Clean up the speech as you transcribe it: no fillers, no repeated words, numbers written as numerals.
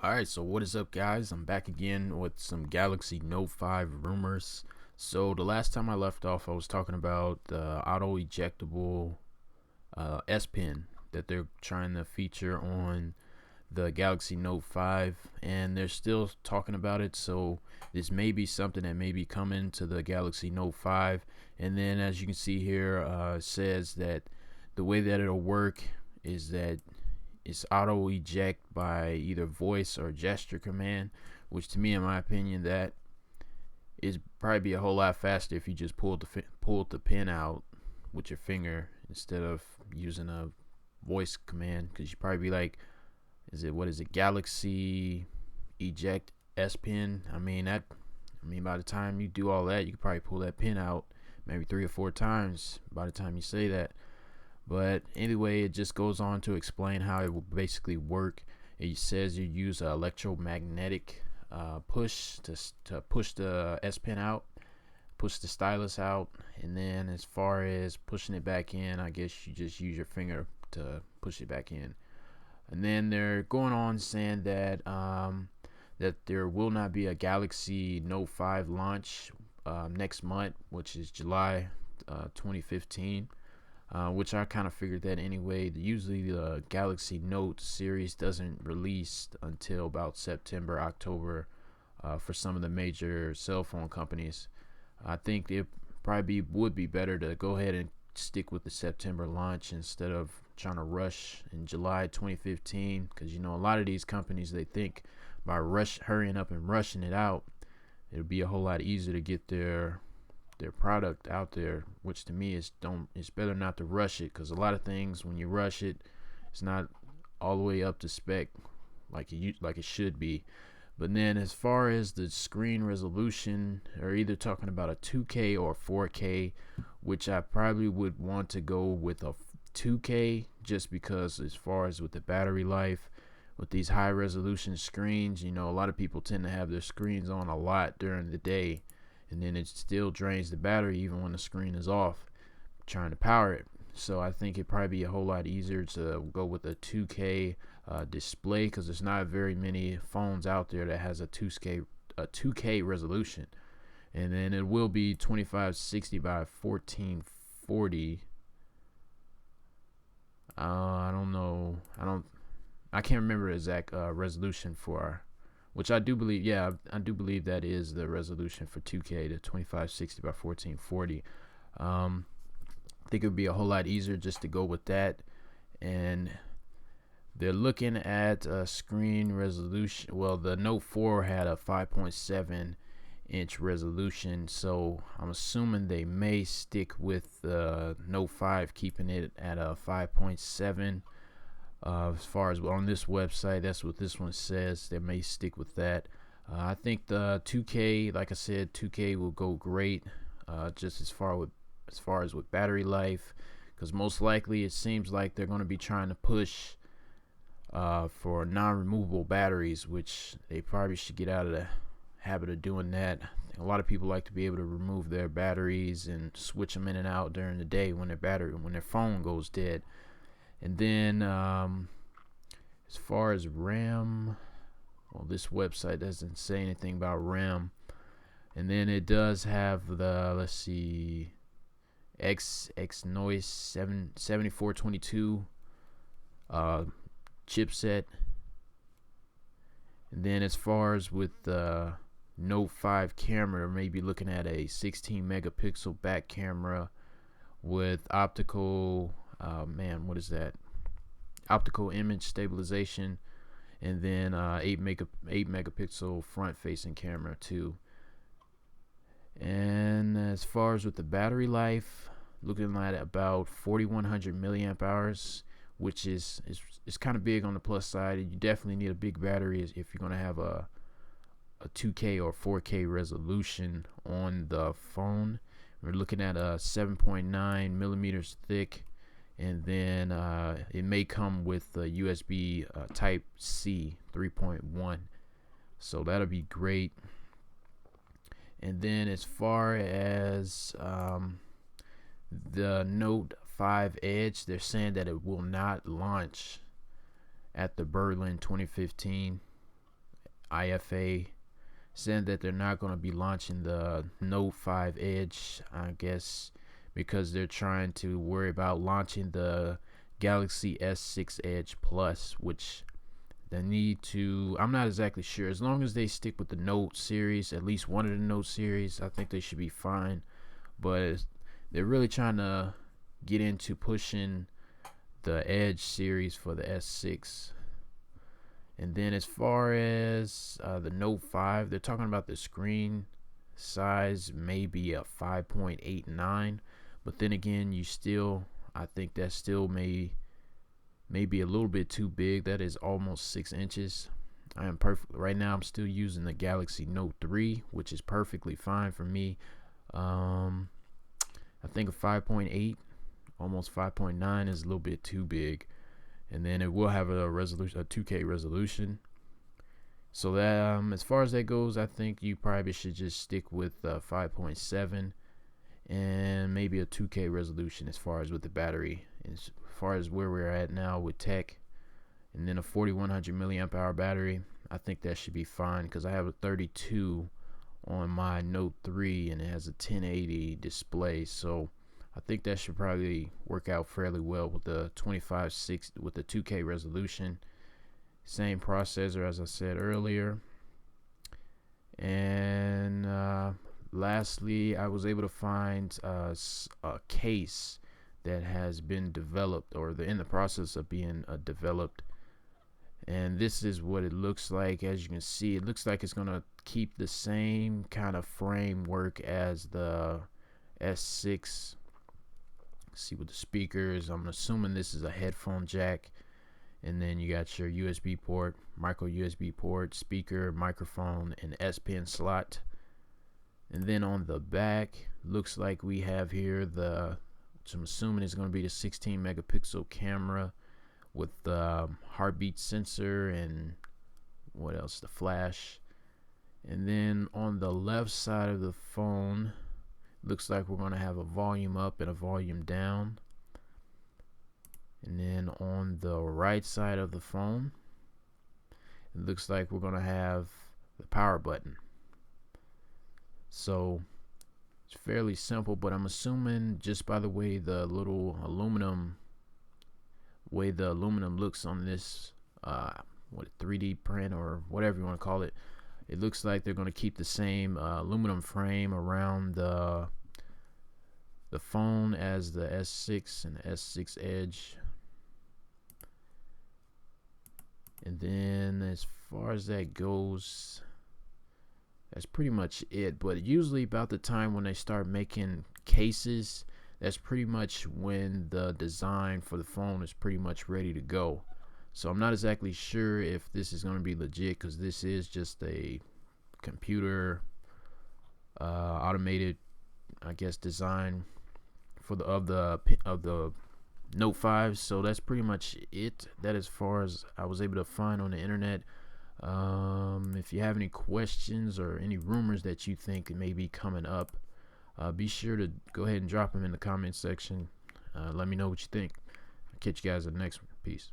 Alright, so what is up, guys? I'm back again with some Galaxy Note 5 rumors. So, the last time I left off, I was talking about the auto ejectable S Pen that they're trying to feature on the Galaxy Note 5, and they're still talking about it. So, this may be something that may be coming to the Galaxy Note 5. And then, as you can see here, it says that the way that it'll work is that it's auto eject by either voice or gesture command, which to me, in my opinion, that is probably be a whole lot faster if you just pulled the pin out with your finger instead of using a voice command. Because you probably be like, what is it, Galaxy eject S Pen? By the time you do all that, you could probably pull that pin out maybe 3 or 4 times by the time you say that. But anyway, it just goes on to explain how it will basically work. It says you use an electromagnetic push to push the S Pen out, push the stylus out, and then as far as pushing it back in, I guess you just use your finger to push it back in. And then they're going on saying that that there will not be a Galaxy Note 5 launch next month, which is July 2015. Which I kind of figured that anyway. Usually the Galaxy Note series doesn't release until about September, October for some of the major cell phone companies. I think it probably would be better to go ahead and stick with the September launch instead of trying to rush in July 2015, because a lot of these companies, they think by hurrying up and rushing it out, it'll be a whole lot easier to get their product out there, which to me it's better not to rush it, because a lot of things, when you rush it, it's not all the way up to spec like it should be. But then as far as the screen resolution, they're either talking about a 2K or 4K, which I probably would want to go with a 2K, just because as far as with the battery life, with these high resolution screens, a lot of people tend to have their screens on a lot during the day, and then it still drains the battery even when the screen is off trying to power it. So I think it'd probably be a whole lot easier to go with a 2K display, because there's not very many phones out there that has a 2K resolution. And then it will be 2560 by 1440. I don't know. I can't remember the exact resolution for, which I do believe, yeah, I do believe that is the resolution for 2K, to 2560 by 1440. I think it would be a whole lot easier just to go with that. And they're looking at a screen resolution. Well, the Note 4 had a 5.7 inch resolution, so I'm assuming they may stick with the Note 5, keeping it at a 5.7. As far as on this website, that's what this one says. They may stick with that. I think the 2K, like I said, 2K will go great, just as far as with battery life, because most likely it seems like they're going to be trying to push for non-removable batteries, which they probably should get out of the habit of doing that. A lot of people like to be able to remove their batteries and switch them in and out during the day when their phone goes dead. And then as far as RAM, well, this website doesn't say anything about RAM. And then it does have the, let's see, Exynos 7422 chipset. And then as far as with the Note 5 camera, maybe looking at a 16 megapixel back camera with optical, what is that? Optical image stabilization, and then 8 megapixel front facing camera too. And as far as with the battery life, looking at about 4100 milliamp hours, which is kind of big on the plus side. You definitely need a big battery if you're going to have a 2K or 4K resolution on the phone. We're looking at a 7.9 millimeters thick, and then it may come with a USB Type C 3.1, so that'll be great. And then as far as the Note 5 Edge, they're saying that it will not launch at the Berlin 2015 IFA, saying that they're not going to be launching the Note 5 Edge, I guess, because they're trying to worry about launching the Galaxy S6 Edge Plus, which they need to. I'm not exactly sure. As long as they stick with the Note series, at least one of the Note series, I think they should be fine. But they're really trying to get into pushing the Edge series for the S6. And then as far as the Note 5, they're talking about the screen size maybe a 5.89, but then again, I think that still may be a little bit too big. That is almost 6 inches. I am perfect right now. I'm still using the Galaxy Note 3, which is perfectly fine for me. I think a 5.8, almost 5.9 is a little bit too big. And then it will have a 2K resolution. So that as far as that goes, I think you probably should just stick with 5.7 and maybe a 2K resolution as far as with the battery. As far as where we're at now with tech, and then a 4100 milliamp hour battery, I think that should be fine because I have a 32 on my Note 3 and it has a 1080 display. So I think that should probably work out fairly well with the 2560 with the 2K resolution. Same processor as I said earlier. And lastly, I was able to find a case that has been developed, or they're in the process of being developed. And this is what it looks like. As you can see, it looks like it's going to keep the same kind of framework as the S6. See with the speakers, I'm assuming this is a headphone jack, and then you got your USB port, micro USB port, speaker, microphone, and S Pen slot. And then on the back, looks like we have here which I'm assuming is going to be the 16 megapixel camera with the heartbeat sensor and what else, the flash. And then on the left side of the phone, looks like we're going to have a volume up and a volume down. And then on the right side of the phone, it looks like we're going to have the power button. So it's fairly simple, but I'm assuming just by the way the little aluminum looks on this 3D print or whatever you want to call it, it looks like they're going to keep the same aluminum frame around the phone as the S6 and the S6 Edge. And then as far as that goes, that's pretty much it. But usually about the time when they start making cases, that's pretty much when the design for the phone is pretty much ready to go. So I'm not exactly sure if this is going to be legit, because this is just a computer automated, I guess, design for the Note 5. So that's pretty much it. That as far as I was able to find on the internet. If you have any questions or any rumors that you think may be coming up, be sure to go ahead and drop them in the comment section. Let me know what you think. I'll catch you guys in the next one. Peace.